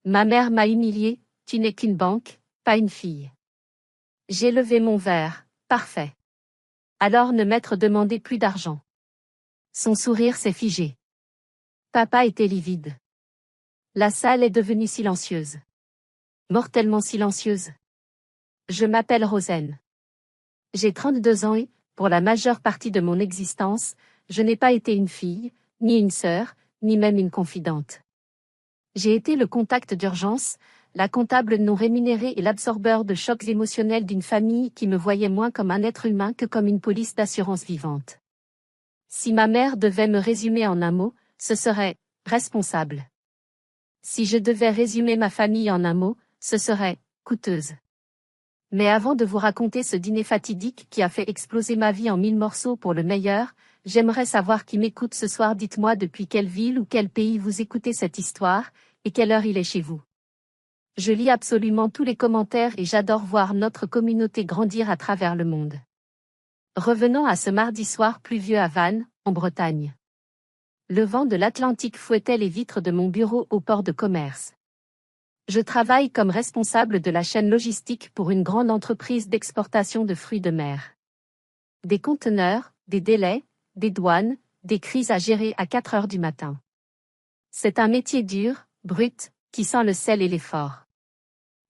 Ma mère m'a humiliée, tu n'es qu'une banque, pas une fille. J'ai levé mon verre, parfait. Alors ne m'être demandé plus d'argent. Son sourire s'est figé. Papa était livide. La salle est devenue silencieuse. Mortellement silencieuse. Je m'appelle Rosen. J'ai 32 ans et, pour la majeure partie de mon existence, je n'ai pas été une fille, ni une sœur, ni même une confidente. J'ai été le contact d'urgence, la comptable non rémunérée et l'absorbeur de chocs émotionnels d'une famille qui me voyait moins comme un être humain que comme une police d'assurance vivante. Si ma mère devait me résumer en un mot, ce serait « responsable ». Si je devais résumer ma famille en un mot, ce serait « coûteuse ». Mais avant de vous raconter ce dîner fatidique qui a fait exploser ma vie en 1000 morceaux pour le meilleur, j'aimerais savoir qui m'écoute ce soir. Dites-moi depuis quelle ville ou quel pays vous écoutez cette histoire, et quelle heure il est chez vous. Je lis absolument tous les commentaires et j'adore voir notre communauté grandir à travers le monde. Revenons à ce mardi soir pluvieux à Vannes, en Bretagne. Le vent de l'Atlantique fouettait les vitres de mon bureau au port de commerce. Je travaille comme responsable de la chaîne logistique pour une grande entreprise d'exportation de fruits de mer. Des conteneurs, des délais, des douanes, des crises à gérer à 4 heures du matin. C'est un métier dur, brut, qui sent le sel et l'effort.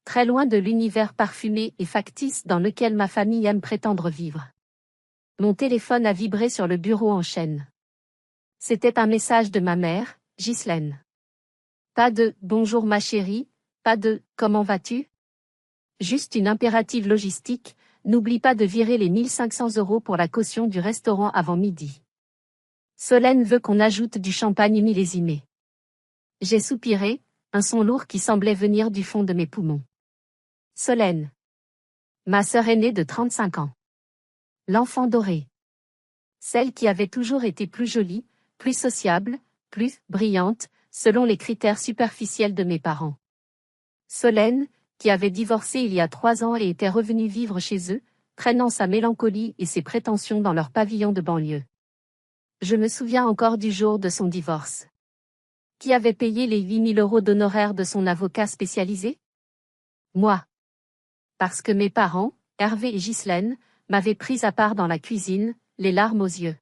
Très loin de l'univers parfumé et factice dans lequel ma famille aime prétendre vivre. Mon téléphone a vibré sur le bureau en chaîne. C'était un message de ma mère, Ghislaine. Pas de « bonjour ma chérie », pas de « comment vas-tu ». Juste une impérative logistique, n'oublie pas de virer les 1500 € pour la caution du restaurant avant midi. Solène veut qu'on ajoute du champagne millésimé. J'ai soupiré, un son lourd qui semblait venir du fond de mes poumons. Solène. Ma sœur aînée de 35 ans. L'enfant doré. Celle qui avait toujours été plus jolie, plus sociable, plus brillante, selon les critères superficiels de mes parents. Solène, qui avait divorcé il y a 3 ans et était revenue vivre chez eux, traînant sa mélancolie et ses prétentions dans leur pavillon de banlieue. Je me souviens encore du jour de son divorce. Qui avait payé les 8 000 € d'honoraires de son avocat spécialisé? Moi. Parce que mes parents, Hervé et Ghislaine, m'avaient prise à part dans la cuisine, les larmes aux yeux.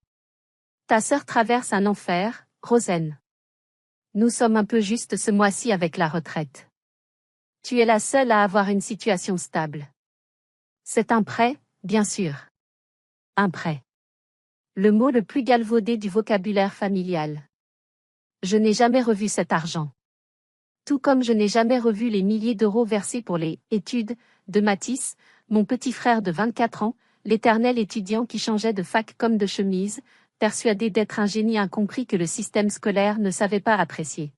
Ta sœur traverse un enfer, Rosen. Nous sommes un peu juste ce mois-ci avec la retraite. Tu es la seule à avoir une situation stable. C'est un prêt, bien sûr. Un prêt. Le mot le plus galvaudé du vocabulaire familial. Je n'ai jamais revu cet argent. Tout comme je n'ai jamais revu les milliers d'euros versés pour les « études » de Mathis, mon petit frère de 24 ans, l'éternel étudiant qui changeait de fac comme de chemise, persuadé d'être un génie incompris que le système scolaire ne savait pas apprécier.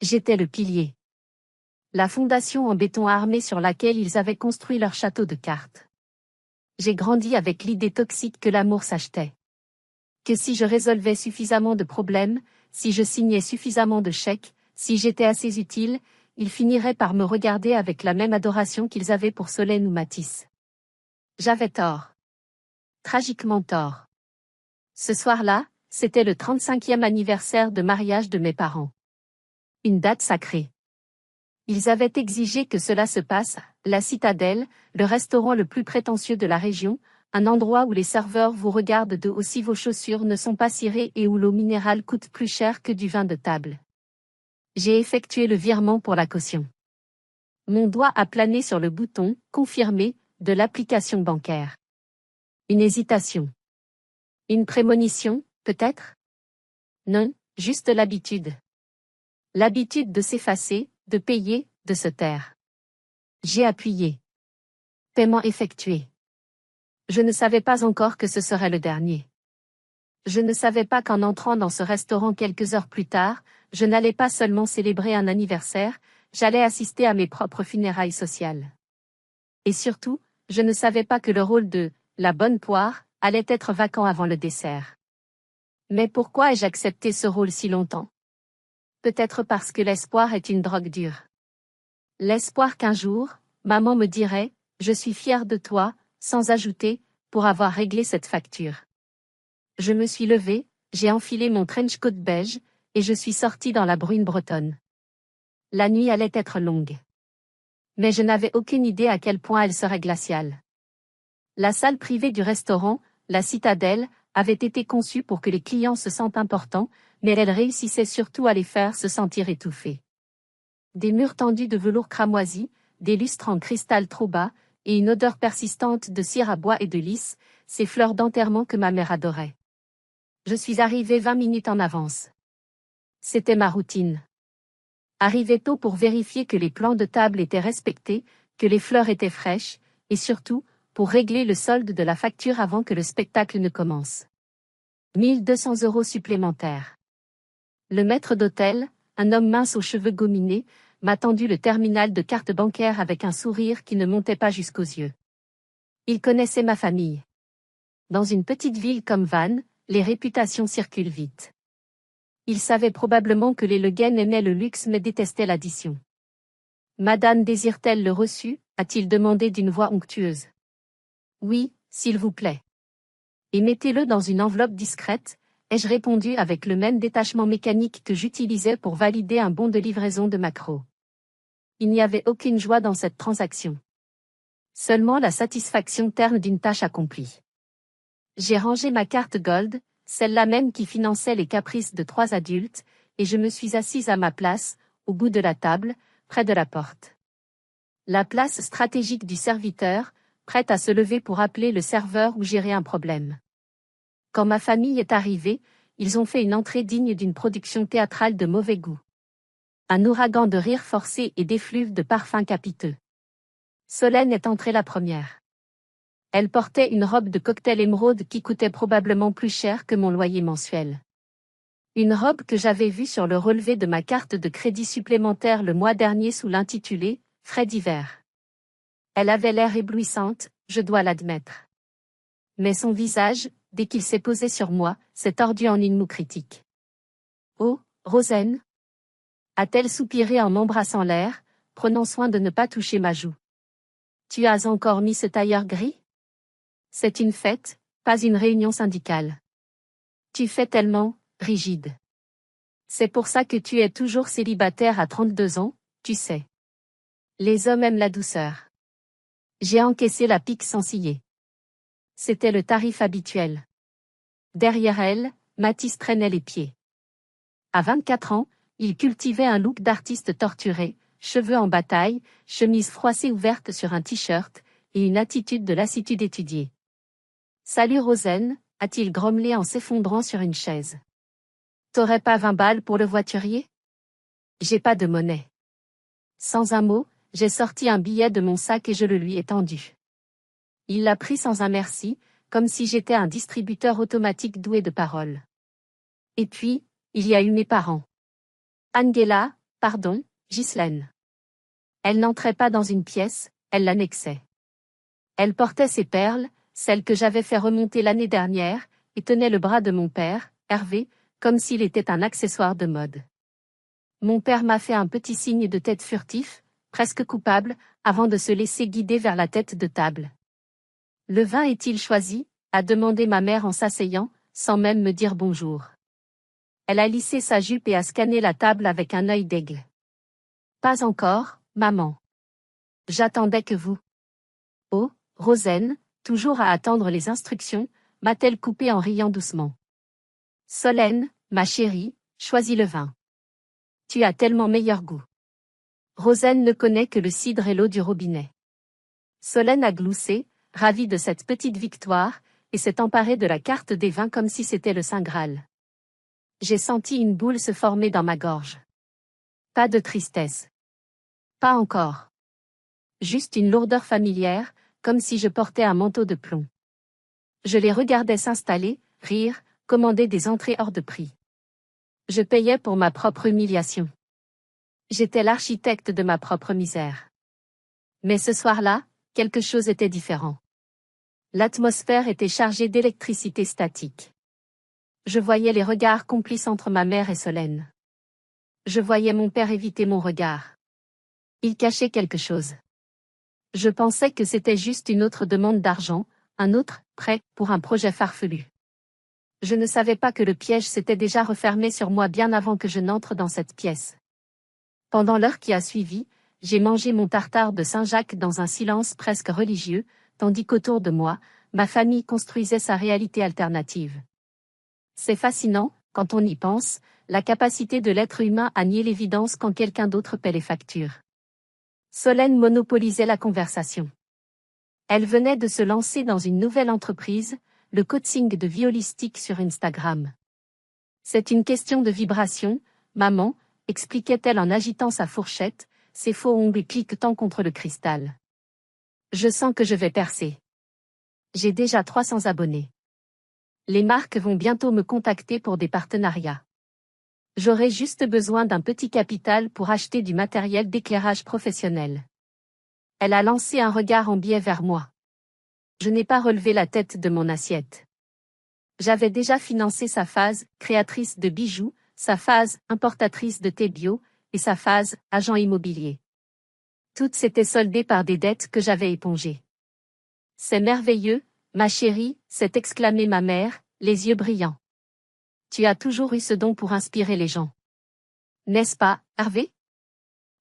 J'étais le pilier. La fondation en béton armé sur laquelle ils avaient construit leur château de cartes. J'ai grandi avec l'idée toxique que l'amour s'achetait. Que si je résolvais suffisamment de problèmes, si je signais suffisamment de chèques, si j'étais assez utile, ils finiraient par me regarder avec la même adoration qu'ils avaient pour Solène ou Mathis. J'avais tort. Tragiquement tort. Ce soir-là, c'était le 35e anniversaire de mariage de mes parents. Une date sacrée. Ils avaient exigé que cela se passe à la Citadelle, le restaurant le plus prétentieux de la région, un endroit où les serveurs vous regardent de haut si vos chaussures ne sont pas cirées et où l'eau minérale coûte plus cher que du vin de table. J'ai effectué le virement pour la caution. Mon doigt a plané sur le bouton « Confirmer » de l'application bancaire. Une hésitation. Une prémonition, peut-être? Non, juste l'habitude. L'habitude de s'effacer, de payer, de se taire. J'ai appuyé. Paiement effectué. Je ne savais pas encore que ce serait le dernier. Je ne savais pas qu'en entrant dans ce restaurant quelques heures plus tard, je n'allais pas seulement célébrer un anniversaire, j'allais assister à mes propres funérailles sociales. Et surtout, je ne savais pas que le rôle de « la bonne poire » allait être vacant avant le dessert. Mais pourquoi ai-je accepté ce rôle si longtemps? Peut-être parce que l'espoir est une drogue dure. L'espoir qu'un jour, maman me dirait « Je suis fière de toi », sans ajouter « pour avoir réglé cette facture ». Je me suis levée, j'ai enfilé mon trench coat beige, et je suis sortie dans la bruine bretonne. La nuit allait être longue. Mais je n'avais aucune idée à quel point elle serait glaciale. La salle privée du restaurant, la Citadelle, avait été conçue pour que les clients se sentent importants, mais elle réussissait surtout à les faire se sentir étouffés. Des murs tendus de velours cramoisi, des lustres en cristal trop bas, et une odeur persistante de cire à bois et de lys, ces fleurs d'enterrement que ma mère adorait. Je suis arrivée 20 minutes en avance. C'était ma routine. Arriver tôt pour vérifier que les plans de table étaient respectés, que les fleurs étaient fraîches, et surtout, pour régler le solde de la facture avant que le spectacle ne commence. 1200 € supplémentaires. Le maître d'hôtel, un homme mince aux cheveux gominés, m'a tendu le terminal de carte bancaire avec un sourire qui ne montait pas jusqu'aux yeux. Il connaissait ma famille. Dans une petite ville comme Vannes, les réputations circulent vite. Il savait probablement que les Le Guen aimaient le luxe mais détestaient l'addition. Madame désire-t-elle le reçu, a-t-il demandé d'une voix onctueuse. Oui, s'il vous plaît. Et mettez-le dans une enveloppe discrète, ai-je répondu avec le même détachement mécanique que j'utilisais pour valider un bon de livraison de maquereaux. Il n'y avait aucune joie dans cette transaction. Seulement la satisfaction terne d'une tâche accomplie. J'ai rangé ma carte Gold, celle-là même qui finançait les caprices de 3 adultes, et je me suis assise à ma place, au bout de la table, près de la porte. La place stratégique du serviteur, prête à se lever pour appeler le serveur ou gérer un problème. Quand ma famille est arrivée, ils ont fait une entrée digne d'une production théâtrale de mauvais goût. Un ouragan de rires forcés et d'effluves de parfums capiteux. Solène est entrée la première. Elle portait une robe de cocktail émeraude qui coûtait probablement plus cher que mon loyer mensuel. Une robe que j'avais vue sur le relevé de ma carte de crédit supplémentaire le mois dernier sous l'intitulé « Frais d'hiver ». Elle avait l'air éblouissante, je dois l'admettre. Mais son visage, dès qu'il s'est posé sur moi, s'est tordu en une moue critique. « Oh, Rosen !» a-t-elle soupiré en m'embrassant l'air, prenant soin de ne pas toucher ma joue. « Tu as encore mis ce tailleur gris ? C'est une fête, pas une réunion syndicale. Tu fais tellement, rigide. C'est pour ça que tu es toujours célibataire à 32 ans, tu sais. Les hommes aiment la douceur. » J'ai encaissé la pique sans ciller. C'était le tarif habituel. Derrière elle, Mathis traînait les pieds. À 24 ans, il cultivait un look d'artiste torturé, cheveux en bataille, chemise froissée ouverte sur un t-shirt, et une attitude de lassitude étudiée. « Salut Rosen », a-t-il grommelé en s'effondrant sur une chaise. « T'aurais pas 20 balles pour le voiturier ? J'ai pas de monnaie. » Sans un mot, j'ai sorti un billet de mon sac et je le lui ai tendu. Il l'a pris sans un merci, comme si j'étais un distributeur automatique doué de parole. Et puis, il y a eu mes parents. Angela, pardon, Ghislaine. Elle n'entrait pas dans une pièce, elle l'annexait. Elle portait ses perles, celles que j'avais fait remonter l'année dernière, et tenait le bras de mon père, Hervé, comme s'il était un accessoire de mode. Mon père m'a fait un petit signe de tête furtif, presque coupable, avant de se laisser guider vers la tête de table. « Le vin est-il choisi ?» a demandé ma mère en s'asseyant, sans même me dire bonjour. Elle a lissé sa jupe et a scanné la table avec un œil d'aigle. « Pas encore, maman. J'attendais que vous. » « Oh, Rosen, toujours à attendre les instructions, m'a-t-elle coupé en riant doucement. « Solène, ma chérie, choisis le vin. Tu as tellement meilleur goût. » Rosen ne connaît que le cidre et l'eau du robinet. Solène a gloussé, ravie de cette petite victoire, et s'est emparée de la carte des vins comme si c'était le Saint Graal. J'ai senti une boule se former dans ma gorge. Pas de tristesse. Pas encore. Juste une lourdeur familière, comme si je portais un manteau de plomb. Je les regardais s'installer, rire, commander des entrées hors de prix. Je payais pour ma propre humiliation. J'étais l'architecte de ma propre misère. Mais ce soir-là, quelque chose était différent. L'atmosphère était chargée d'électricité statique. Je voyais les regards complices entre ma mère et Solène. Je voyais mon père éviter mon regard. Il cachait quelque chose. Je pensais que c'était juste une autre demande d'argent, un autre prêt pour un projet farfelu. Je ne savais pas que le piège s'était déjà refermé sur moi bien avant que je n'entre dans cette pièce. Pendant l'heure qui a suivi, j'ai mangé mon tartare de Saint-Jacques dans un silence presque religieux, tandis qu'autour de moi, ma famille construisait sa réalité alternative. C'est fascinant, quand on y pense, la capacité de l'être humain à nier l'évidence quand quelqu'un d'autre paie les factures. Solène monopolisait la conversation. Elle venait de se lancer dans une nouvelle entreprise, le coaching de violistique sur Instagram. C'est une question de vibration, maman, expliquait-elle en agitant sa fourchette, ses faux ongles cliquetant contre le cristal. Je sens que je vais percer. J'ai déjà 300 abonnés. Les marques vont bientôt me contacter pour des partenariats. J'aurai juste besoin d'un petit capital pour acheter du matériel d'éclairage professionnel. Elle a lancé un regard en biais vers moi. Je n'ai pas relevé la tête de mon assiette. J'avais déjà financé sa phase créatrice de bijoux, sa phase importatrice de thé bio, et sa phase agent immobilier. Toutes s'étaient soldées par des dettes que j'avais épongées. C'est merveilleux, ma chérie, s'est exclamée ma mère, les yeux brillants. Tu as toujours eu ce don pour inspirer les gens. N'est-ce pas, Hervé?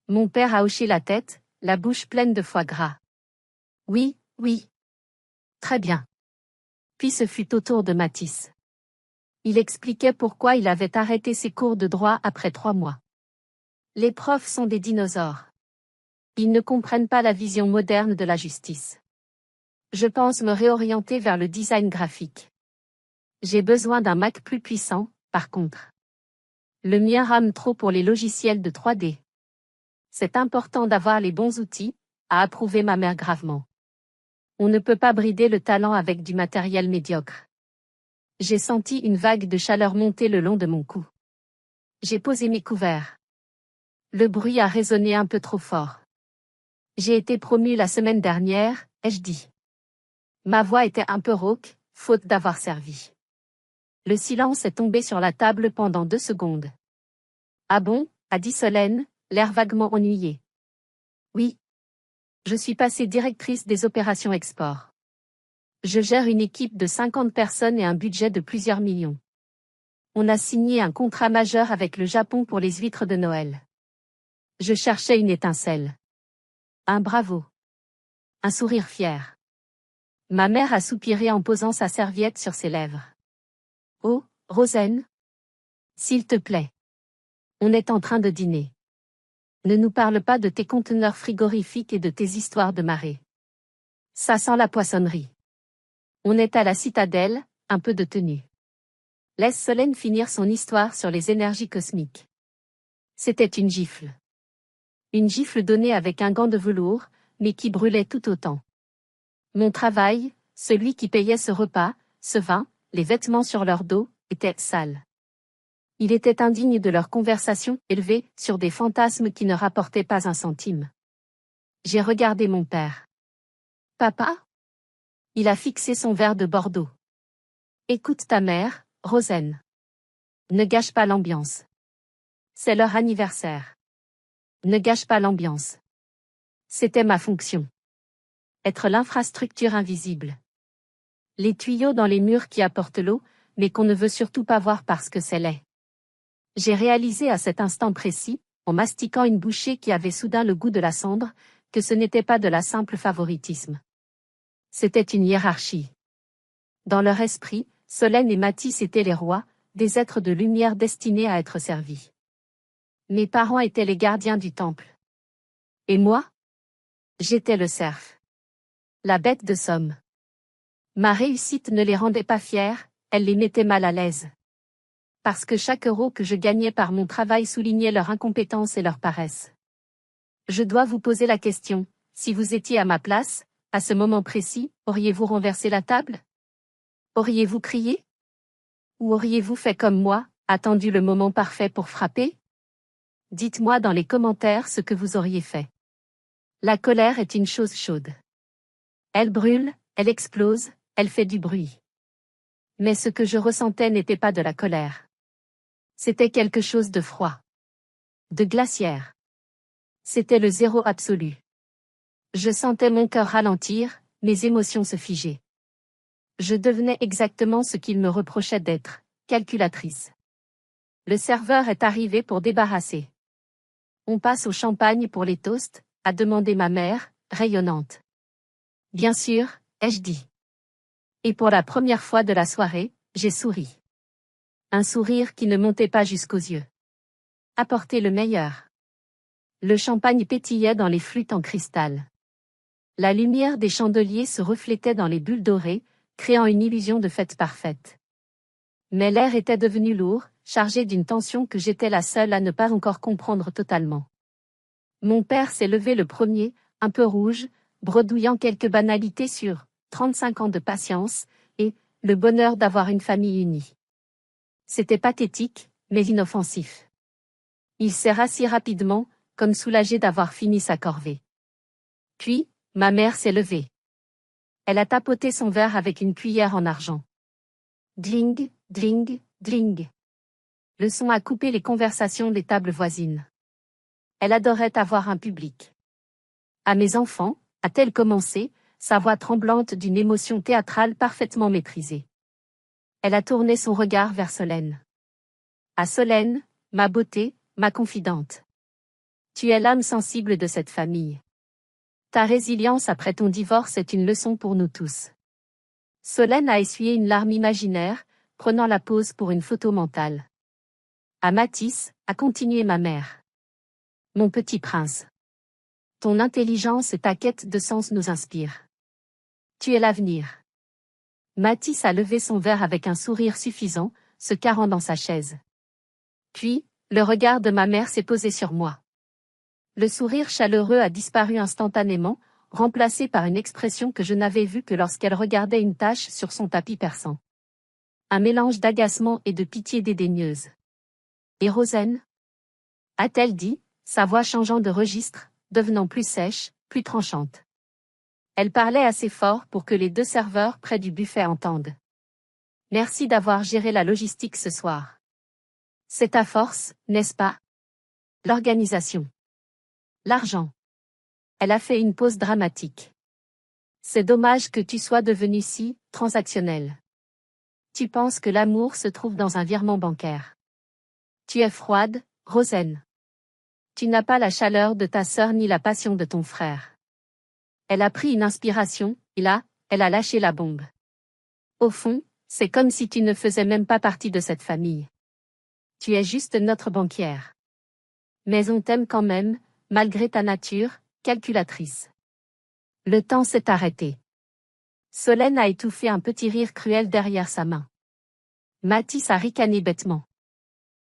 Mon père a hoché la tête, la bouche pleine de foie gras. Oui, oui. Très bien. Puis ce fut au tour de Mathis. Il expliquait pourquoi il avait arrêté ses cours de droit après 3 mois. Les profs sont des dinosaures. Ils ne comprennent pas la vision moderne de la justice. Je pense me réorienter vers le design graphique. J'ai besoin d'un Mac plus puissant, par contre. Le mien rame trop pour les logiciels de 3D. C'est important d'avoir les bons outils, a approuvé ma mère gravement. On ne peut pas brider le talent avec du matériel médiocre. J'ai senti une vague de chaleur monter le long de mon cou. J'ai posé mes couverts. Le bruit a résonné un peu trop fort. J'ai été promue la semaine dernière, ai-je dit. Ma voix était un peu rauque, faute d'avoir servi. Le silence est tombé sur la table pendant 2 secondes. Ah bon, a dit Solène, l'air vaguement ennuyé. Oui. Je suis passée directrice des opérations export. Je gère une équipe de 50 personnes et un budget de plusieurs millions. On a signé un contrat majeur avec le Japon pour les huîtres de Noël. Je cherchais une étincelle. Un bravo. Un sourire fier. Ma mère a soupiré en posant sa serviette sur ses lèvres. Oh, Rosen. S'il te plaît. On est en train de dîner. Ne nous parle pas de tes conteneurs frigorifiques et de tes histoires de marée. Ça sent la poissonnerie. On est à la citadelle, un peu de tenue. Laisse Solène finir son histoire sur les énergies cosmiques. C'était une gifle. Une gifle donnée avec un gant de velours, mais qui brûlait tout autant. Mon travail, celui qui payait ce repas, ce vin, les vêtements sur leur dos, était sale. Il était indigne de leur conversation élevée sur des fantasmes qui ne rapportaient pas un centime. J'ai regardé mon père. Papa? Il a fixé son verre de Bordeaux. Écoute ta mère, Rosen. Ne gâche pas l'ambiance. C'est leur anniversaire. Ne gâche pas l'ambiance. C'était ma fonction. Être l'infrastructure invisible. Les tuyaux dans les murs qui apportent l'eau, mais qu'on ne veut surtout pas voir parce que c'est laid. J'ai réalisé à cet instant précis, en mastiquant une bouchée qui avait soudain le goût de la cendre, que ce n'était pas de la simple favoritisme. C'était une hiérarchie. Dans leur esprit, Solène et Mathis étaient les rois, des êtres de lumière destinés à être servis. Mes parents étaient les gardiens du temple. Et moi? J'étais le serf. La bête de somme. Ma réussite ne les rendait pas fiers, elle les mettait mal à l'aise. Parce que chaque euro que je gagnais par mon travail soulignait leur incompétence et leur paresse. Je dois vous poser la question, si vous étiez à ma place, à ce moment précis, auriez-vous renversé la table? Auriez-vous crié? Ou auriez-vous fait comme moi, attendu le moment parfait pour frapper? Dites-moi dans les commentaires ce que vous auriez fait. La colère est une chose chaude. Elle brûle, elle explose, elle fait du bruit. Mais ce que je ressentais n'était pas de la colère. C'était quelque chose de froid. De glaciaire. C'était le zéro absolu. Je sentais mon cœur ralentir, mes émotions se figer. Je devenais exactement ce qu'il me reprochait d'être, calculatrice. Le serveur est arrivé pour débarrasser. On passe au champagne pour les toasts, a demandé ma mère, rayonnante. Bien sûr, ai-je dit. Et pour la première fois de la soirée, j'ai souri. Un sourire qui ne montait pas jusqu'aux yeux. Apportez le meilleur. Le champagne pétillait dans les flûtes en cristal. La lumière des chandeliers se reflétait dans les bulles dorées, créant une illusion de fête parfaite. Mais l'air était devenu lourd, chargé d'une tension que j'étais la seule à ne pas encore comprendre totalement. Mon père s'est levé le premier, un peu rouge, bredouillant quelques banalités sur 35 ans de patience et le bonheur d'avoir une famille unie. C'était pathétique, mais inoffensif. Il s'est rassis rapidement, comme soulagé d'avoir fini sa corvée. Puis, ma mère s'est levée. Elle a tapoté son verre avec une cuillère en argent. Dling, dling, dling. Le son a coupé les conversations des tables voisines. Elle adorait avoir un public. À mes enfants, a-t-elle commencé, sa voix tremblante d'une émotion théâtrale parfaitement maîtrisée. Elle a tourné son regard vers Solène. À Solène, ma beauté, ma confidente. Tu es l'âme sensible de cette famille. Ta résilience après ton divorce est une leçon pour nous tous. Solène a essuyé une larme imaginaire, prenant la pose pour une photo mentale. À Mathis, a continué ma mère. Mon petit prince. Ton intelligence et ta quête de sens nous inspirent. Tu es l'avenir. Mathis a levé son verre avec un sourire suffisant, se carrant dans sa chaise. Puis, le regard de ma mère s'est posé sur moi. Le sourire chaleureux a disparu instantanément, remplacé par une expression que je n'avais vue que lorsqu'elle regardait une tache sur son tapis persan. Un mélange d'agacement et de pitié dédaigneuse. Et Rosen ? A-t-elle dit, sa voix changeant de registre, devenant plus sèche, plus tranchante. Elle parlait assez fort pour que les deux serveurs près du buffet entendent. Merci d'avoir géré la logistique ce soir. C'est ta force, n'est-ce pas? L'organisation. L'argent. Elle a fait une pause dramatique. C'est dommage que tu sois devenu si transactionnel. Tu penses que l'amour se trouve dans un virement bancaire. Tu es froide, Rosen. Tu n'as pas la chaleur de ta sœur ni la passion de ton frère. Elle a pris une inspiration, et là, elle a lâché la bombe. Au fond, c'est comme si tu ne faisais même pas partie de cette famille. Tu es juste notre banquière. Mais on t'aime quand même, malgré ta nature, calculatrice. Le temps s'est arrêté. Solène a étouffé un petit rire cruel derrière sa main. Mathis a ricané bêtement.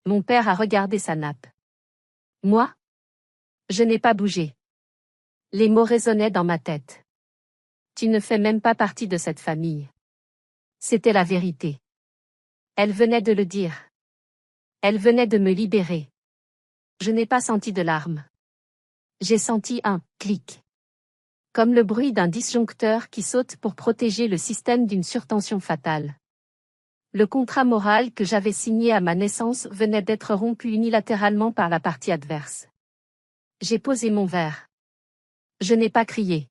Mon père a regardé sa nappe. Moi? Je n'ai pas bougé. Les mots résonnaient dans ma tête. Tu ne fais même pas partie de cette famille. C'était la vérité. Elle venait de le dire. Elle venait de me libérer. Je n'ai pas senti de larmes. J'ai senti un clic. Comme le bruit d'un disjoncteur qui saute pour protéger le système d'une surtension fatale. Le contrat moral que j'avais signé à ma naissance venait d'être rompu unilatéralement par la partie adverse. J'ai posé mon verre. Je n'ai pas crié.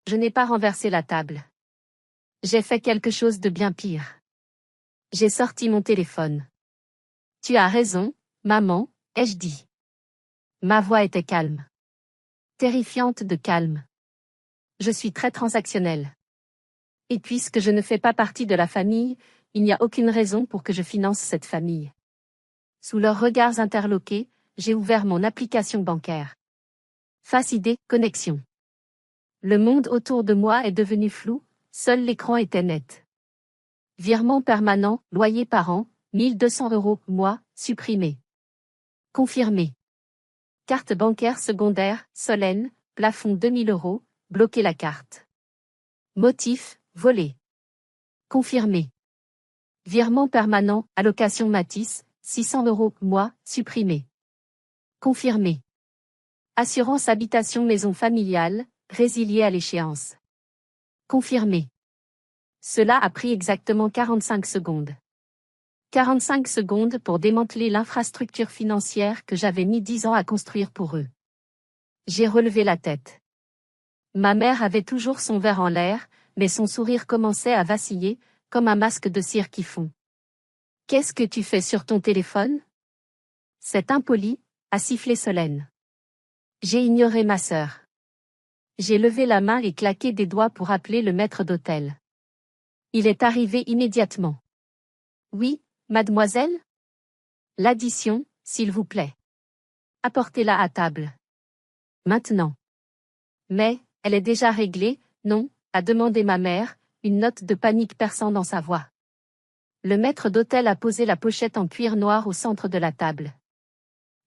Je n'ai pas renversé la table. J'ai fait quelque chose de bien pire. J'ai sorti mon téléphone. Tu as raison, maman, ai-je dit. Ma voix était calme. Terrifiante de calme. Je suis très transactionnelle. Et puisque je ne fais pas partie de la famille, il n'y a aucune raison pour que je finance cette famille. Sous leurs regards interloqués, j'ai ouvert mon application bancaire. Face ID, connexion. Le monde autour de moi est devenu flou, seul l'écran était net. Virement permanent, loyer par an, 1200 € mois, supprimé. Confirmé. Carte bancaire secondaire, Solène, plafond 2000 €, bloquer la carte. Motif, volé. Confirmé. Virement permanent, allocation Mathis, 600 € mois, supprimé. Confirmé. Assurance habitation maison familiale, résilié à l'échéance. Confirmé. Cela a pris exactement 45 secondes. 45 secondes pour démanteler l'infrastructure financière que j'avais mis 10 ans à construire pour eux. J'ai relevé la tête. Ma mère avait toujours son verre en l'air, mais son sourire commençait à vaciller, comme un masque de cire qui fond. Qu'est-ce que tu fais sur ton téléphone? C'est impoli, a sifflé Solène. J'ai ignoré ma sœur. J'ai levé la main et claqué des doigts pour appeler le maître d'hôtel. Il est arrivé immédiatement. Oui, mademoiselle? L'addition, s'il vous plaît. Apportez-la à table. Maintenant. Mais, elle est déjà réglée, non, a demandé ma mère, une note de panique perçant dans sa voix. Le maître d'hôtel a posé la pochette en cuir noir au centre de la table.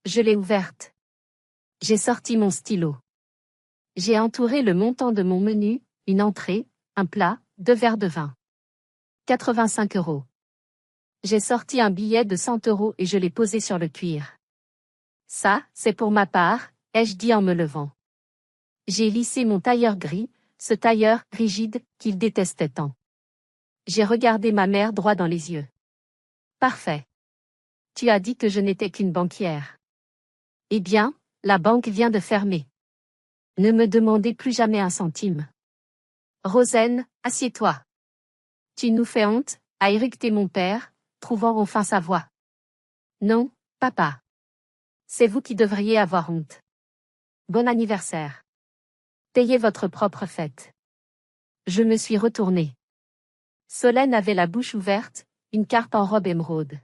Je l'ai ouverte. J'ai sorti mon stylo. J'ai entouré le montant de mon menu, une entrée, un plat, 2 verres de vin. 85 €. J'ai sorti un billet de 100 € et je l'ai posé sur le cuir. Ça, c'est pour ma part, ai-je dit en me levant. J'ai lissé mon tailleur gris, ce tailleur rigide qu'il détestait tant. J'ai regardé ma mère droit dans les yeux. Parfait. Tu as dit que je n'étais qu'une banquière. Eh bien, la banque vient de fermer. Ne me demandez plus jamais un centime. Rosen, assieds-toi. Tu nous fais honte, a éructé mon père, trouvant enfin sa voix. Non, papa. C'est vous qui devriez avoir honte. Bon anniversaire. Payez votre propre fête. Je me suis retournée. Solène avait la bouche ouverte, une carte en robe émeraude.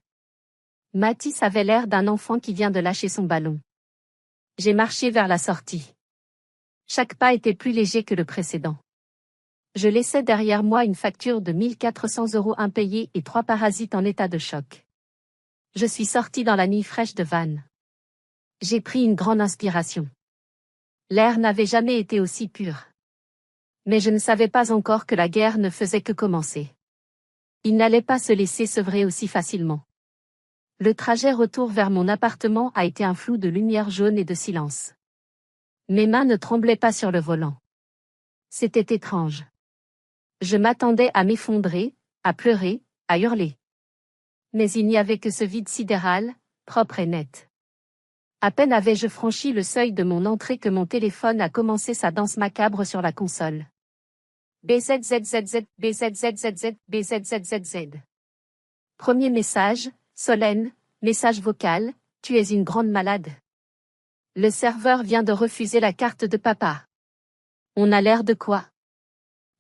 Mathis avait l'air d'un enfant qui vient de lâcher son ballon. J'ai marché vers la sortie. Chaque pas était plus léger que le précédent. Je laissais derrière moi une facture de 1400 € impayée et 3 parasites en état de choc. Je suis sortie dans la nuit fraîche de Vannes. J'ai pris une grande inspiration. L'air n'avait jamais été aussi pur. Mais je ne savais pas encore que la guerre ne faisait que commencer. Il n'allait pas se laisser sevrer aussi facilement. Le trajet retour vers mon appartement a été un flou de lumière jaune et de silence. Mes mains ne tremblaient pas sur le volant. C'était étrange. Je m'attendais à m'effondrer, à pleurer, à hurler. Mais il n'y avait que ce vide sidéral, propre et net. À peine avais-je franchi le seuil de mon entrée que mon téléphone a commencé sa danse macabre sur la console. BZZZZ, BZZZZ, BZZZZ. Premier message, Solène, message vocal, tu es une grande malade. Le serveur vient de refuser la carte de papa. On a l'air de quoi?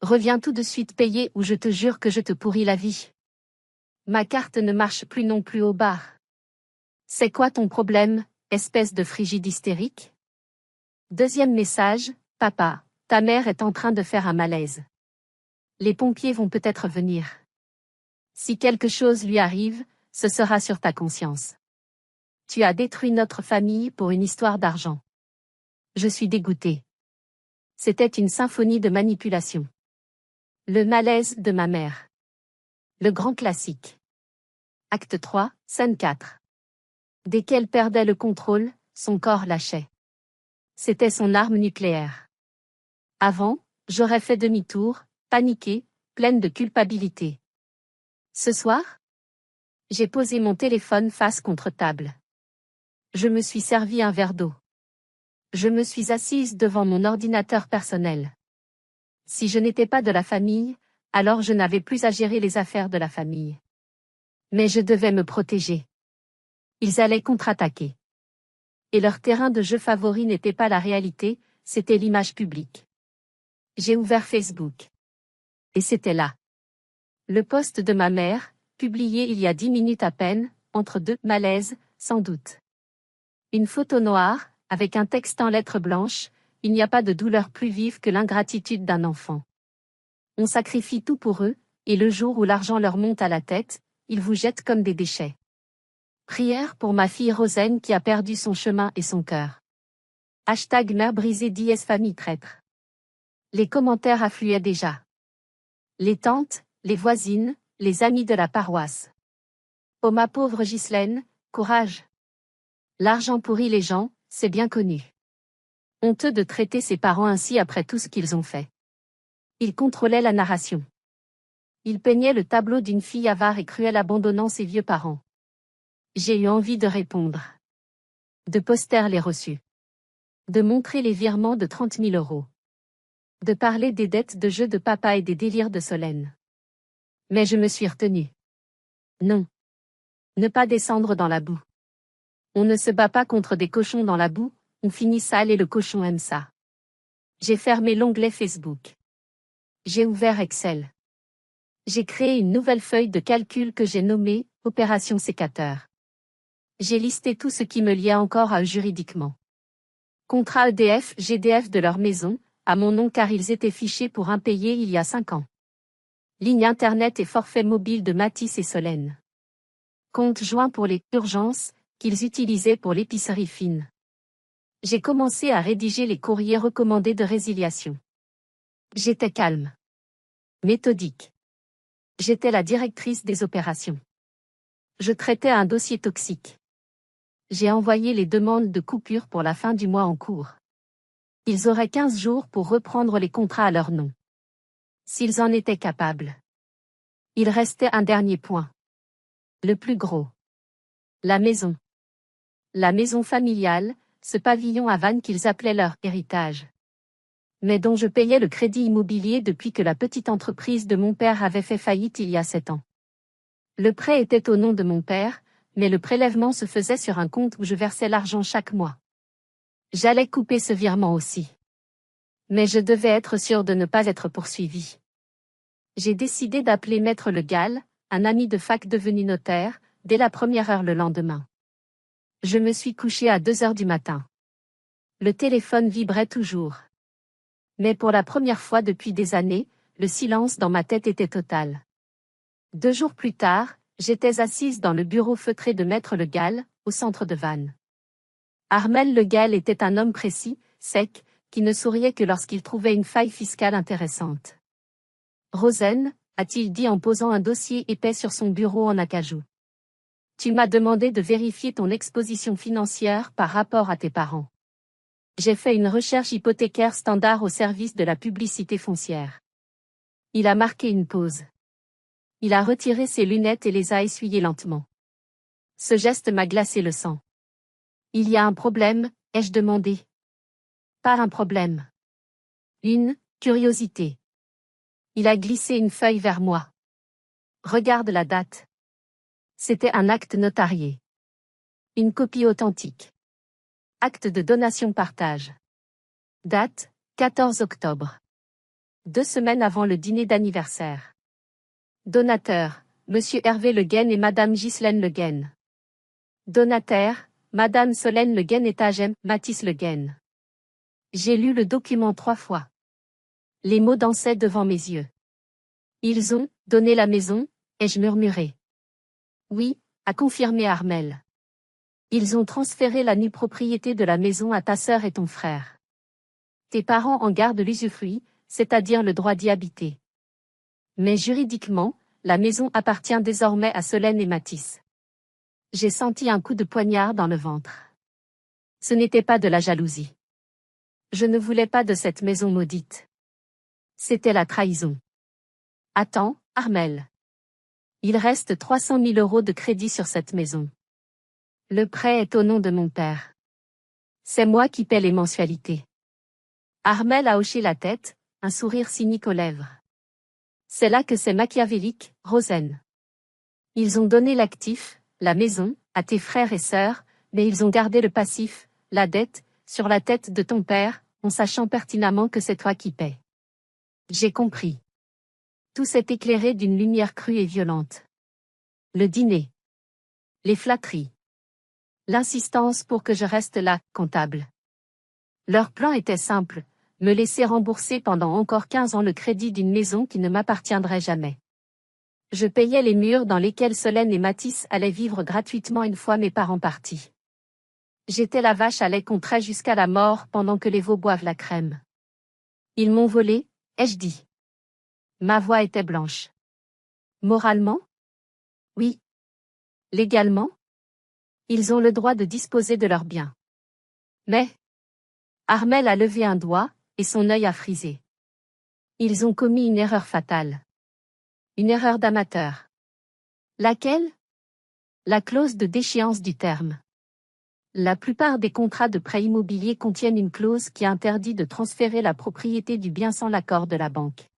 Reviens tout de suite payer ou je te jure que je te pourris la vie. Ma carte ne marche plus non plus au bar. C'est quoi ton problème, espèce de frigide hystérique? Deuxième message, papa, ta mère est en train de faire un malaise. Les pompiers vont peut-être venir. Si quelque chose lui arrive, ce sera sur ta conscience. Tu as détruit notre famille pour une histoire d'argent. Je suis dégoûté. C'était une symphonie de manipulation. Le malaise de ma mère. Le grand classique. Acte 3, scène 4. Dès qu'elle perdait le contrôle, son corps lâchait. C'était son arme nucléaire. Avant, j'aurais fait demi-tour, paniquée, pleine de culpabilité. Ce soir, j'ai posé mon téléphone face contre table. Je me suis servi un verre d'eau. Je me suis assise devant mon ordinateur personnel. Si je n'étais pas de la famille, alors je n'avais plus à gérer les affaires de la famille. Mais je devais me protéger. Ils allaient contre-attaquer. Et leur terrain de jeu favori n'était pas la réalité, c'était l'image publique. J'ai ouvert Facebook. Et c'était là. Le post de ma mère, publié il y a 10 minutes à peine, entre deux malaises, sans doute. Une photo noire, avec un texte en lettres blanches, il n'y a pas de douleur plus vive que l'ingratitude d'un enfant. On sacrifie tout pour eux, et le jour où l'argent leur monte à la tête, ils vous jettent comme des déchets. Prière pour ma fille Rosen qui a perdu son chemin et son cœur. Hashtag mère brisée / famille traître. Les commentaires affluaient déjà. Les tantes, les voisines, les amis de la paroisse. Oh ma pauvre Ghislaine, courage. L'argent pourrit les gens, c'est bien connu. Honteux de traiter ses parents ainsi après tout ce qu'ils ont fait. Il contrôlait la narration. Il peignait le tableau d'une fille avare et cruelle abandonnant ses vieux parents. J'ai eu envie de répondre. De poster les reçus. De montrer les virements de 30 000 €. De parler des dettes de jeu de papa et des délires de Solène. Mais je me suis retenue. Non. Ne pas descendre dans la boue. On ne se bat pas contre des cochons dans la boue, on finit sale et le cochon aime ça. J'ai fermé l'onglet Facebook. J'ai ouvert Excel. J'ai créé une nouvelle feuille de calcul que j'ai nommée « Opération sécateur ». J'ai listé tout ce qui me liait encore à eux juridiquement. Contrat EDF, GDF de leur maison, à mon nom car ils étaient fichés pour impayés il y a 5 ans. Ligne Internet et forfait mobile de Matisse et Solène. Compte joint pour les « urgences » qu'ils utilisaient pour l'épicerie fine. J'ai commencé à rédiger les courriers recommandés de résiliation. J'étais calme. Méthodique. J'étais la directrice des opérations. Je traitais un dossier toxique. J'ai envoyé les demandes de coupure pour la fin du mois en cours. Ils auraient 15 jours pour reprendre les contrats à leur nom. S'ils en étaient capables. Il restait un dernier point. Le plus gros. La maison. La maison familiale, ce pavillon à Vannes qu'ils appelaient leur héritage. Mais dont je payais le crédit immobilier depuis que la petite entreprise de mon père avait fait faillite il y a 7 ans. Le prêt était au nom de mon père, mais le prélèvement se faisait sur un compte où je versais l'argent chaque mois. J'allais couper ce virement aussi. Mais je devais être sûr de ne pas être poursuivi. J'ai décidé d'appeler Maître Le Gall, un ami de fac devenu notaire, dès la première heure le lendemain. Je me suis couché à 2 heures du matin. Le téléphone vibrait toujours. Mais pour la première fois depuis des années, le silence dans ma tête était total. 2 jours plus tard, j'étais assise dans le bureau feutré de Maître Le Gall, au centre de Vannes. Armel Le Gall était un homme précis, sec, qui ne souriait que lorsqu'il trouvait une faille fiscale intéressante. « Rosen », a-t-il dit en posant un dossier épais sur son bureau en acajou. « Tu m'as demandé de vérifier ton exposition financière par rapport à tes parents. J'ai fait une recherche hypothécaire standard au service de la publicité foncière. » Il a marqué une pause. Il a retiré ses lunettes et les a essuyées lentement. Ce geste m'a glacé le sang. « Il y a un problème ?» ai-je demandé. « Pas un problème. Une curiosité. » Il a glissé une feuille vers moi. « Regarde la date. » C'était un acte notarié. Une copie authentique. Acte de donation-partage. Date, 14 octobre. 2 semaines avant le dîner d'anniversaire. Donateur, Monsieur Hervé Le Guen et Madame Ghislaine Le Guen. Donataire, Madame Solène Le Guen et Tagem, Matisse Le Guen. J'ai lu le document 3 fois. Les mots dansaient devant mes yeux. Ils ont donné la maison, ai-je murmuré. Oui, a confirmé Armel. Ils ont transféré la nue propriété de la maison à ta sœur et ton frère. Tes parents en gardent l'usufruit, c'est-à-dire le droit d'y habiter. Mais juridiquement, la maison appartient désormais à Solène et Matisse. J'ai senti un coup de poignard dans le ventre. Ce n'était pas de la jalousie. Je ne voulais pas de cette maison maudite. C'était la trahison. Attends, Armel. Il reste 300 000 € de crédit sur cette maison. Le prêt est au nom de mon père. C'est moi qui paie les mensualités. Armel a hoché la tête, un sourire cynique aux lèvres. C'est là que c'est machiavélique, Rosen. Ils ont donné l'actif, la maison, à tes frères et sœurs, mais ils ont gardé le passif, la dette, sur la tête de ton père, en sachant pertinemment que c'est toi qui paies. J'ai compris. Tout s'est éclairé d'une lumière crue et violente. Le dîner. Les flatteries. L'insistance pour que je reste là, comptable. Leur plan était simple, me laisser rembourser pendant encore 15 ans le crédit d'une maison qui ne m'appartiendrait jamais. Je payais les murs dans lesquels Solène et Matisse allaient vivre gratuitement une fois mes parents partis. J'étais la vache à lait qu'on traite jusqu'à la mort pendant que les veaux boivent la crème. Ils m'ont volé, ai-je dit. Ma voix était blanche. Moralement? Oui. Légalement? Ils ont le droit de disposer de leurs biens. Mais... Armel a levé un doigt, et son œil a frisé. Ils ont commis une erreur fatale. Une erreur d'amateur. Laquelle? La clause de déchéance du terme. La plupart des contrats de prêt immobilier contiennent une clause qui interdit de transférer la propriété du bien sans l'accord de la banque.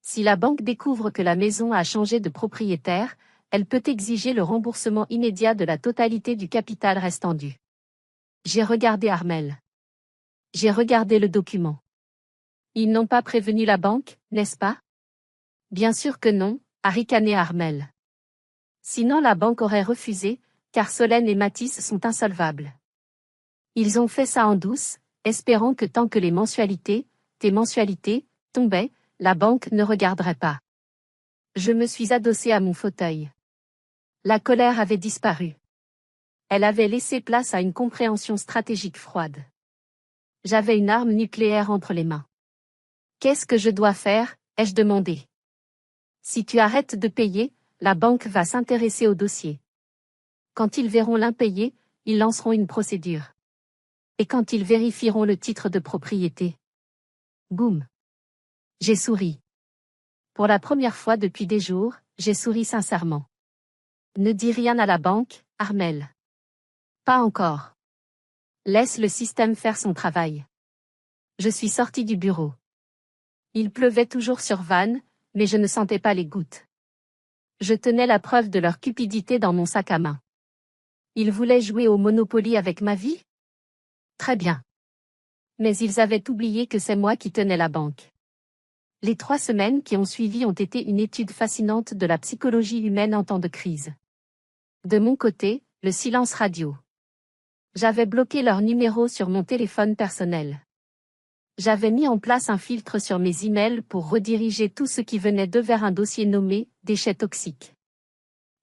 Si la banque découvre que la maison a changé de propriétaire, elle peut exiger le remboursement immédiat de la totalité du capital restant dû. J'ai regardé Armel. J'ai regardé le document. Ils n'ont pas prévenu la banque, n'est-ce pas? Bien sûr que non, a ricané Armel. Sinon la banque aurait refusé, car Solène et Mathis sont insolvables. Ils ont fait ça en douce, espérant que tant que tes mensualités, tombaient, la banque ne regarderait pas. Je me suis adossée à mon fauteuil. La colère avait disparu. Elle avait laissé place à une compréhension stratégique froide. J'avais une arme nucléaire entre les mains. Qu'est-ce que je dois faire, ai-je demandé. Si tu arrêtes de payer, la banque va s'intéresser au dossier. Quand ils verront l'impayé, ils lanceront une procédure. Et quand ils vérifieront le titre de propriété. Boum. J'ai souri. Pour la première fois depuis des jours, j'ai souri sincèrement. Ne dis rien à la banque, Armel. Pas encore. Laisse le système faire son travail. Je suis sorti du bureau. Il pleuvait toujours sur Vannes, mais je ne sentais pas les gouttes. Je tenais la preuve de leur cupidité dans mon sac à main. Ils voulaient jouer au Monopoly avec ma vie? Très bien. Mais ils avaient oublié que c'est moi qui tenais la banque. Les 3 semaines qui ont suivi ont été une étude fascinante de la psychologie humaine en temps de crise. De mon côté, le silence radio. J'avais bloqué leur numéro sur mon téléphone personnel. J'avais mis en place un filtre sur mes emails pour rediriger tout ce qui venait d'eux vers un dossier nommé « déchets toxiques ».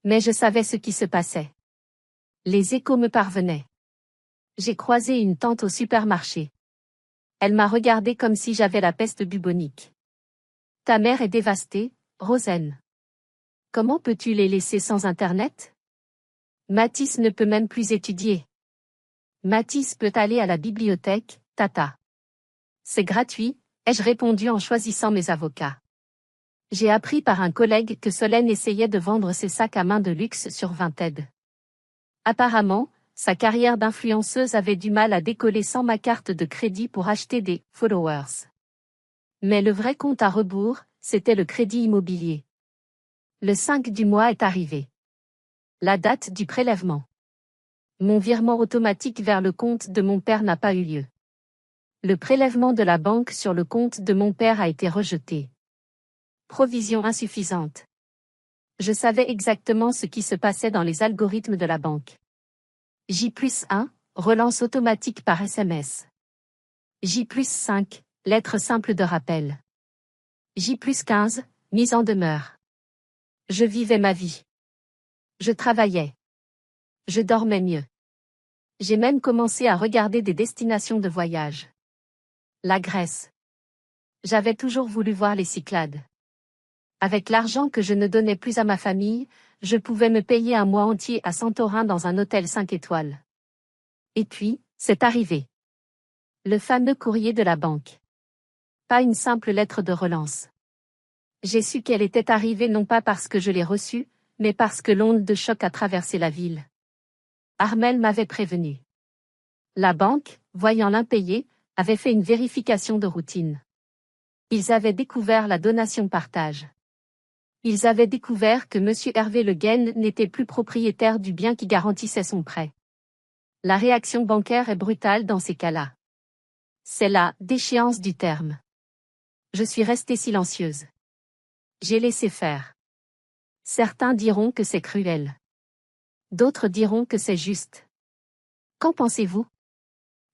Mais je savais ce qui se passait. Les échos me parvenaient. J'ai croisé une tante au supermarché. Elle m'a regardé comme si j'avais la peste bubonique. Ta mère est dévastée, Rosen. Comment peux-tu les laisser sans Internet? Mathis ne peut même plus étudier. Mathis peut aller à la bibliothèque, tata. C'est gratuit, ai-je répondu en choisissant mes avocats. J'ai appris par un collègue que Solène essayait de vendre ses sacs à main de luxe sur Vinted. Apparemment, sa carrière d'influenceuse avait du mal à décoller sans ma carte de crédit pour acheter des « followers ». Mais le vrai compte à rebours, c'était le crédit immobilier. Le 5 du mois est arrivé. La date du prélèvement. Mon virement automatique vers le compte de mon père n'a pas eu lieu. Le prélèvement de la banque sur le compte de mon père a été rejeté. Provision insuffisante. Je savais exactement ce qui se passait dans les algorithmes de la banque. J+1, relance automatique par SMS. J+5, lettre simple de rappel. J+15, mise en demeure. Je vivais ma vie. Je travaillais. Je dormais mieux. J'ai même commencé à regarder des destinations de voyage. La Grèce. J'avais toujours voulu voir les Cyclades. Avec l'argent que je ne donnais plus à ma famille, je pouvais me payer un mois entier à Santorin dans un hôtel 5 étoiles. Et puis, c'est arrivé. Le fameux courrier de la banque. Pas une simple lettre de relance. J'ai su qu'elle était arrivée non pas parce que je l'ai reçue, mais parce que l'onde de choc a traversé la ville. Armel m'avait prévenu. La banque, voyant l'impayé, avait fait une vérification de routine. Ils avaient découvert la donation partage. Ils avaient découvert que M. Hervé Le Guen n'était plus propriétaire du bien qui garantissait son prêt. La réaction bancaire est brutale dans ces cas-là. C'est la déchéance du terme. Je suis restée silencieuse. J'ai laissé faire. Certains diront que c'est cruel. D'autres diront que c'est juste. Qu'en pensez-vous?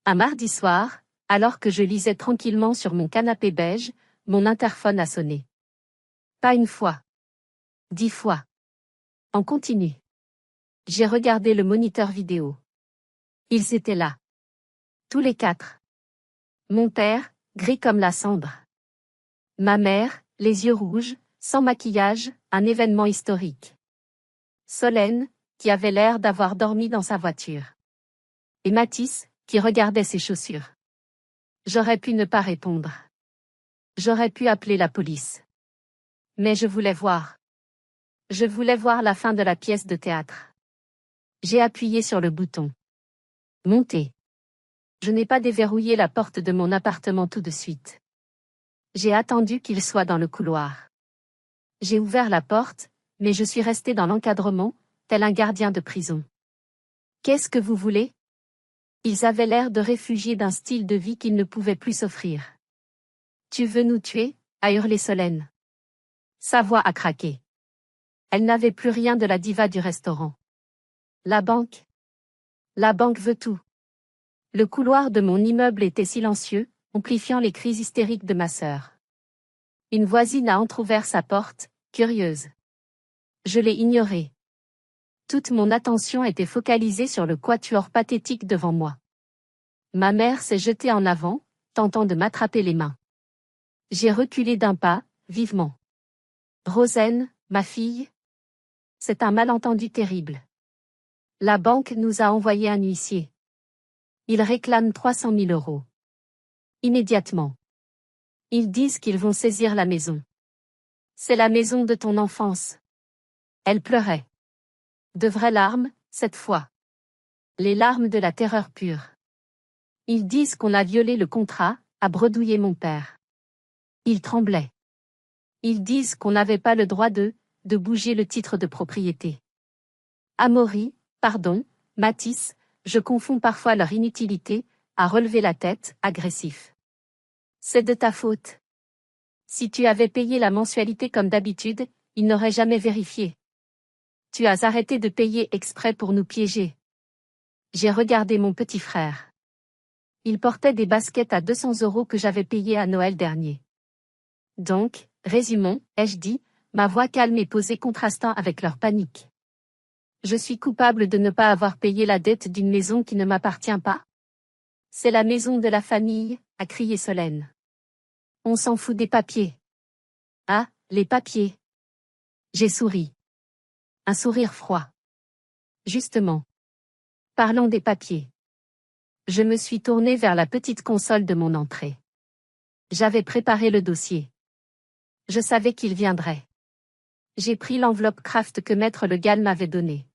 Un mardi soir, alors que je lisais tranquillement sur mon canapé beige, mon interphone a sonné. Pas une fois. 10 fois. En continu. J'ai regardé le moniteur vidéo. Ils étaient là. Tous les 4. Mon père, gris comme la cendre. Ma mère, les yeux rouges, sans maquillage, un événement historique. Solène, qui avait l'air d'avoir dormi dans sa voiture. Et Mathis, qui regardait ses chaussures. J'aurais pu ne pas répondre. J'aurais pu appeler la police. Mais je voulais voir. Je voulais voir la fin de la pièce de théâtre. J'ai appuyé sur le bouton. Monter. Je n'ai pas déverrouillé la porte de mon appartement tout de suite. J'ai attendu qu'il soit dans le couloir. J'ai ouvert la porte, mais je suis resté dans l'encadrement, tel un gardien de prison. Qu'est-ce que vous voulez? Ils avaient l'air de réfugiés d'un style de vie qu'ils ne pouvaient plus s'offrir. Tu veux nous tuer, a hurlé Solène. Sa voix a craqué. Elle n'avait plus rien de la diva du restaurant. La banque. La banque veut tout. Le couloir de mon immeuble était silencieux, amplifiant les cris hystériques de ma sœur. Une voisine a entrouvert sa porte, curieuse. Je l'ai ignorée. Toute mon attention était focalisée sur le quatuor pathétique devant moi. Ma mère s'est jetée en avant, tentant de m'attraper les mains. J'ai reculé d'un pas, vivement. Rosen, ma fille. C'est un malentendu terrible. La banque nous a envoyé un huissier. Ils réclament 300 000 euros. Immédiatement. Ils disent qu'ils vont saisir la maison. C'est la maison de ton enfance. Elle pleurait. De vraies larmes, cette fois. Les larmes de la terreur pure. Ils disent qu'on a violé le contrat, a bredouillé mon père. Il tremblait. Ils disent qu'on n'avait pas le droit de bouger le titre de propriété. Amaury, pardon, Mathis, je confonds parfois leur inutilité, a relevé la tête, agressif. C'est de ta faute. Si tu avais payé la mensualité comme d'habitude, ils n'auraient jamais vérifié. Tu as arrêté de payer exprès pour nous piéger. J'ai regardé mon petit frère. Il portait des baskets à 200 € que j'avais payées à Noël dernier. Donc, résumons, ai-je dit, ma voix calme et posée contrastant avec leur panique. Je suis coupable de ne pas avoir payé la dette d'une maison qui ne m'appartient pas. C'est la maison de la famille, a crié Solène. On s'en fout des papiers. Ah, les papiers. J'ai souri. Un sourire froid. Justement. Parlons des papiers. Je me suis tournée vers la petite console de mon entrée. J'avais préparé le dossier. Je savais qu'il viendrait. J'ai pris l'enveloppe Kraft que Maître Le Gall m'avait donnée.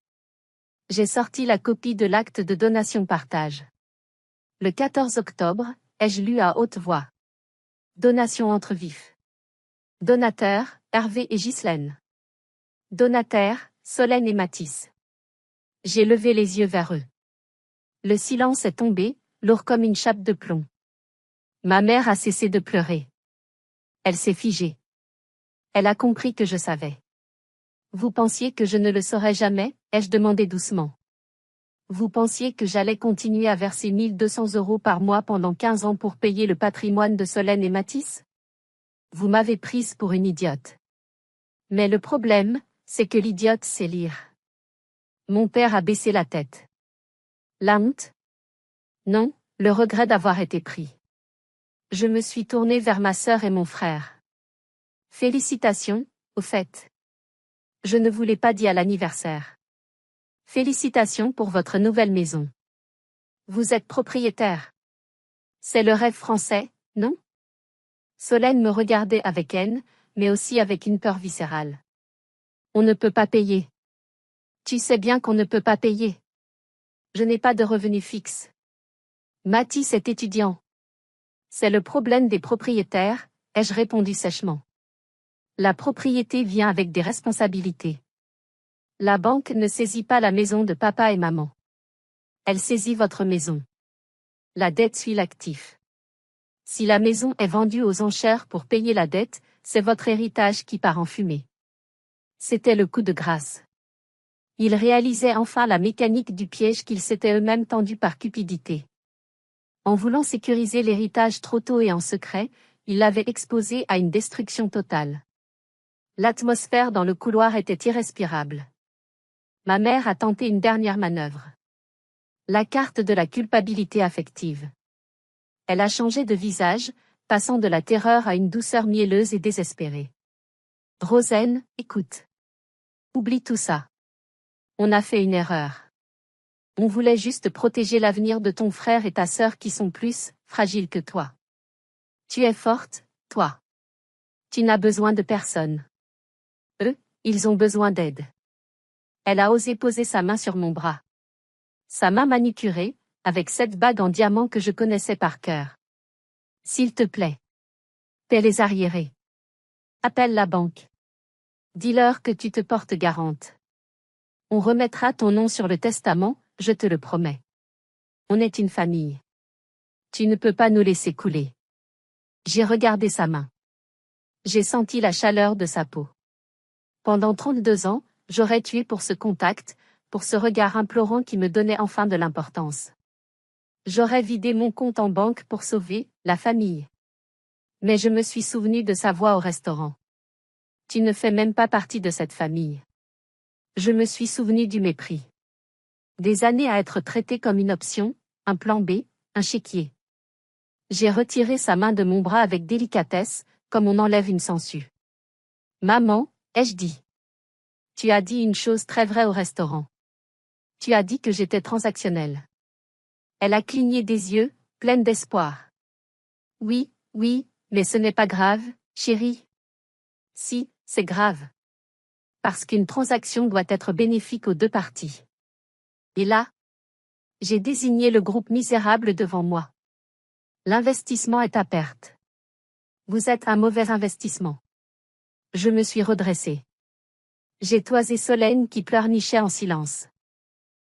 J'ai sorti la copie de l'acte de donation-partage. Le 14 octobre, ai-je lu à haute voix. Donation entre vifs. Donateurs, Hervé et Ghislaine. Donataires, Solène et Mathis. J'ai levé les yeux vers eux. Le silence est tombé, lourd comme une chape de plomb. Ma mère a cessé de pleurer. Elle s'est figée. Elle a compris que je savais. Vous pensiez que je ne le saurais jamais, ai-je demandé doucement. Vous pensiez que j'allais continuer à verser 1200 € par mois pendant 15 ans pour payer le patrimoine de Solène et Mathis? Vous m'avez prise pour une idiote. Mais le problème, c'est que l'idiote sait lire. Mon père a baissé la tête. La honte? Non, le regret d'avoir été pris. Je me suis tournée vers ma sœur et mon frère. Félicitations, au fait. Je ne vous l'ai pas dit à l'anniversaire. Félicitations pour votre nouvelle maison. Vous êtes propriétaire. C'est le rêve français, non? Solène me regardait avec haine, mais aussi avec une peur viscérale. On ne peut pas payer. Tu sais bien qu'on ne peut pas payer. Je n'ai pas de revenu fixe. Mathis est étudiant. C'est le problème des propriétaires, ai-je répondu sèchement. La propriété vient avec des responsabilités. La banque ne saisit pas la maison de papa et maman. Elle saisit votre maison. La dette suit l'actif. Si la maison est vendue aux enchères pour payer la dette, c'est votre héritage qui part en fumée. C'était le coup de grâce. Ils réalisaient enfin la mécanique du piège qu'ils s'étaient eux-mêmes tendus par cupidité. En voulant sécuriser l'héritage trop tôt et en secret, ils l'avaient exposé à une destruction totale. L'atmosphère dans le couloir était irrespirable. Ma mère a tenté une dernière manœuvre. La carte de la culpabilité affective. Elle a changé de visage, passant de la terreur à une douceur mielleuse et désespérée. Rosen, écoute. Oublie tout ça. On a fait une erreur. On voulait juste protéger l'avenir de ton frère et ta sœur qui sont plus fragiles que toi. Tu es forte, toi. Tu n'as besoin de personne. Eux, ils ont besoin d'aide. Elle a osé poser sa main sur mon bras. Sa main manucurée, avec cette bague en diamant que je connaissais par cœur. S'il te plaît. Paie les arriérés. Appelle la banque. Dis-leur que tu te portes garante. On remettra ton nom sur le testament, je te le promets. On est une famille. Tu ne peux pas nous laisser couler. J'ai regardé sa main. J'ai senti la chaleur de sa peau. Pendant 32 ans, j'aurais tué pour ce contact, pour ce regard implorant qui me donnait enfin de l'importance. J'aurais vidé mon compte en banque pour sauver la famille. Mais je me suis souvenu de sa voix au restaurant. Tu ne fais même pas partie de cette famille. Je me suis souvenu du mépris. Des années à être traité comme une option, un plan B, un chéquier. J'ai retiré sa main de mon bras avec délicatesse, comme on enlève une sangsue. Maman, ai-je dit. Tu as dit une chose très vraie au restaurant. Tu as dit que j'étais transactionnelle. Elle a cligné des yeux, pleine d'espoir. Oui, oui, mais ce n'est pas grave, chérie. Si, c'est grave. Parce qu'une transaction doit être bénéfique aux deux parties. Et là, j'ai désigné le groupe misérable devant moi. L'investissement est à perte. Vous êtes un mauvais investissement. Je me suis redressée. J'ai toisé Solène qui pleurnichait en silence.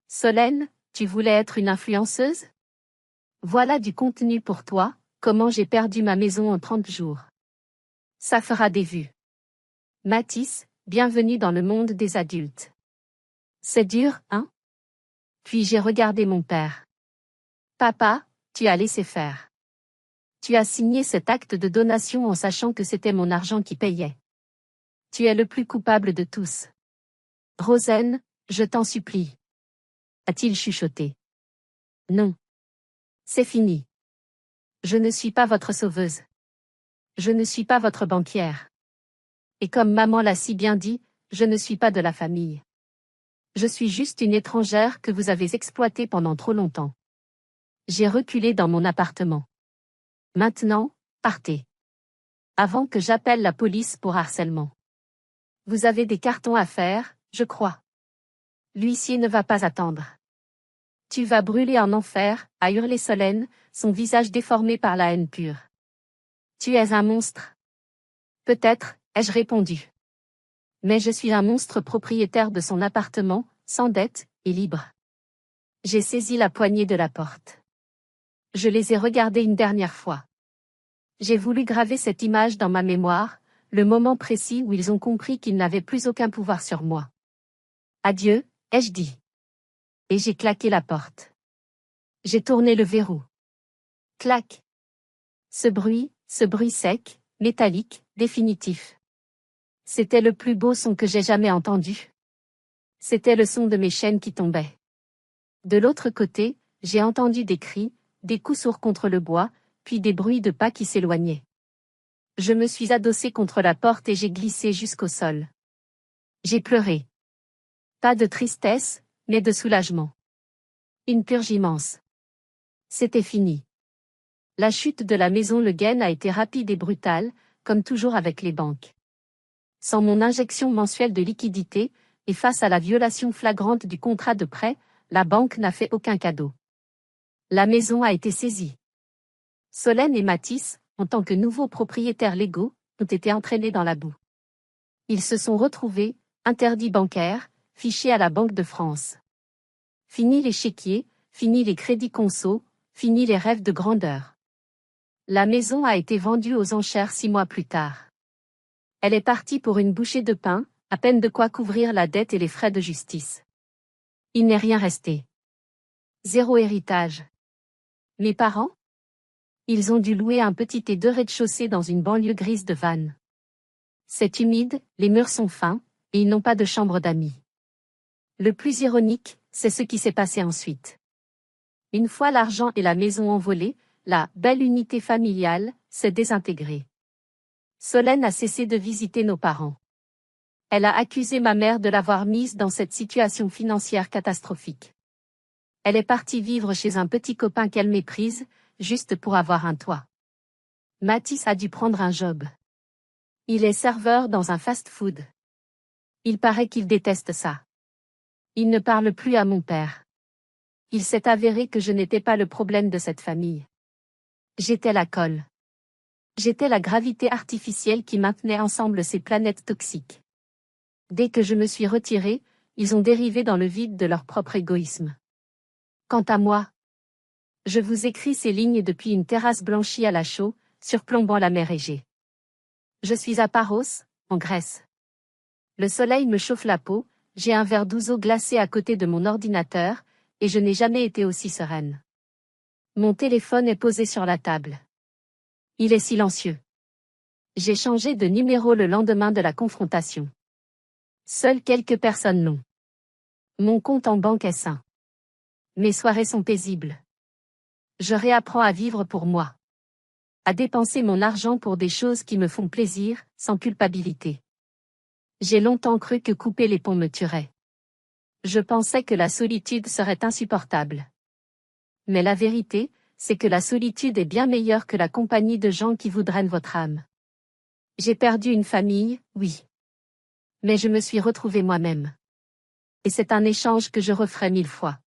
Solène, tu voulais être une influenceuse? Voilà du contenu pour toi, comment j'ai perdu ma maison en 30 jours. Ça fera des vues. Mathis, bienvenue dans le monde des adultes. C'est dur, hein? Puis j'ai regardé mon père. Papa, tu as laissé faire. Tu as signé cet acte de donation en sachant que c'était mon argent qui payait. Tu es le plus coupable de tous. Rosen, je t'en supplie. A-t-il chuchoté. Non. C'est fini. Je ne suis pas votre sauveuse. Je ne suis pas votre banquière. Et comme maman l'a si bien dit, je ne suis pas de la famille. Je suis juste une étrangère que vous avez exploitée pendant trop longtemps. J'ai reculé dans mon appartement. Maintenant, partez. Avant que j'appelle la police pour harcèlement. Vous avez des cartons à faire, je crois. L'huissier ne va pas attendre. Tu vas brûler en enfer, a hurlé Solène, son visage déformé par la haine pure. Tu es un monstre. Peut-être, ai-je répondu. Mais je suis un monstre propriétaire de son appartement, sans dette, et libre. J'ai saisi la poignée de la porte. Je les ai regardés une dernière fois. J'ai voulu graver cette image dans ma mémoire, le moment précis où ils ont compris qu'ils n'avaient plus aucun pouvoir sur moi. Adieu, ai-je dit. Et j'ai claqué la porte. J'ai tourné le verrou. Clac. Ce bruit sec, métallique, définitif. C'était le plus beau son que j'ai jamais entendu. C'était le son de mes chaînes qui tombaient. De l'autre côté, j'ai entendu des cris, des coups sourds contre le bois, puis des bruits de pas qui s'éloignaient. Je me suis adossé contre la porte et j'ai glissé jusqu'au sol. J'ai pleuré. Pas de tristesse, mais de soulagement. Une purge immense. C'était fini. La chute de la maison Le Guen a été rapide et brutale, comme toujours avec les banques. Sans mon injection mensuelle de liquidité, et face à la violation flagrante du contrat de prêt, la banque n'a fait aucun cadeau. La maison a été saisie. Solène et Mathis, en tant que nouveaux propriétaires légaux, ont été entraînés dans la boue. Ils se sont retrouvés, interdits bancaires, fichés à la Banque de France. Fini les chéquiers, fini les crédits conso, fini les rêves de grandeur. La maison a été vendue aux enchères 6 mois plus tard. Elle est partie pour une bouchée de pain, à peine de quoi couvrir la dette et les frais de justice. Il n'est rien resté. Zéro héritage. Mes parents? Ils ont dû louer un petit et 2 rez-de-chaussée dans une banlieue grise de Vannes. C'est humide, les murs sont fins, et ils n'ont pas de chambre d'amis. Le plus ironique, c'est ce qui s'est passé ensuite. Une fois l'argent et la maison envolés, la belle unité familiale s'est désintégrée. Solène a cessé de visiter nos parents. Elle a accusé ma mère de l'avoir mise dans cette situation financière catastrophique. Elle est partie vivre chez un petit copain qu'elle méprise, juste pour avoir un toit. Mathis a dû prendre un job. Il est serveur dans un fast-food. Il paraît qu'il déteste ça. Il ne parle plus à mon père. Il s'est avéré que je n'étais pas le problème de cette famille. J'étais la colle. J'étais la gravité artificielle qui maintenait ensemble ces planètes toxiques. Dès que je me suis retirée, ils ont dérivé dans le vide de leur propre égoïsme. Quant à moi, Je vous écris ces lignes depuis une terrasse blanchie à la chaux, surplombant la mer Égée. Je suis à Paros, en Grèce. Le soleil me chauffe la peau, j'ai un verre d'ouzo glacé à côté de mon ordinateur, et je n'ai jamais été aussi sereine. Mon téléphone est posé sur la table. Il est silencieux. J'ai changé de numéro le lendemain de la confrontation. Seules quelques personnes l'ont. Mon compte en banque est sain. Mes soirées sont paisibles. Je réapprends à vivre pour moi. À dépenser mon argent pour des choses qui me font plaisir, sans culpabilité. J'ai longtemps cru que couper les ponts me tuerait. Je pensais que la solitude serait insupportable. Mais la vérité, c'est que la solitude est bien meilleure que la compagnie de gens qui vous drainent votre âme. J'ai perdu une famille, oui. Mais je me suis retrouvé moi-même. Et c'est un échange que je referai 1000 fois.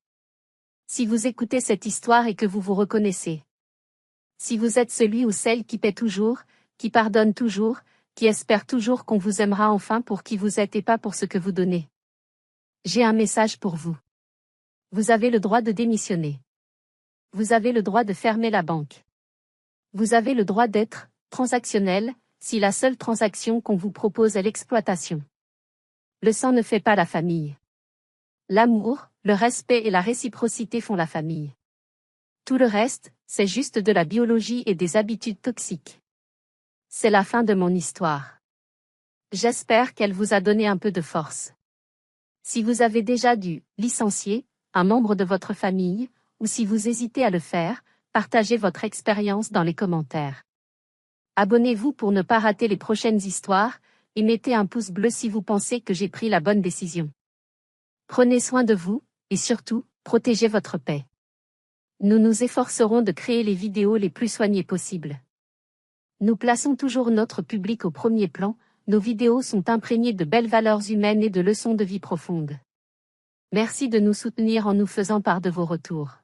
Si vous écoutez cette histoire et que vous vous reconnaissez. Si vous êtes celui ou celle qui paie toujours, qui pardonne toujours, qui espère toujours qu'on vous aimera enfin pour qui vous êtes et pas pour ce que vous donnez. J'ai un message pour vous. Vous avez le droit de démissionner. Vous avez le droit de fermer la banque. Vous avez le droit d'être transactionnel, si la seule transaction qu'on vous propose est l'exploitation. Le sang ne fait pas la famille. L'amour, le respect et la réciprocité font la famille. Tout le reste, c'est juste de la biologie et des habitudes toxiques. C'est la fin de mon histoire. J'espère qu'elle vous a donné un peu de force. Si vous avez déjà dû licencier un membre de votre famille, ou si vous hésitez à le faire, partagez votre expérience dans les commentaires. Abonnez-vous pour ne pas rater les prochaines histoires, et mettez un pouce bleu si vous pensez que j'ai pris la bonne décision. Prenez soin de vous, et surtout, protégez votre paix. Nous nous efforcerons de créer les vidéos les plus soignées possibles. Nous plaçons toujours notre public au premier plan, nos vidéos sont imprégnées de belles valeurs humaines et de leçons de vie profondes. Merci de nous soutenir en nous faisant part de vos retours.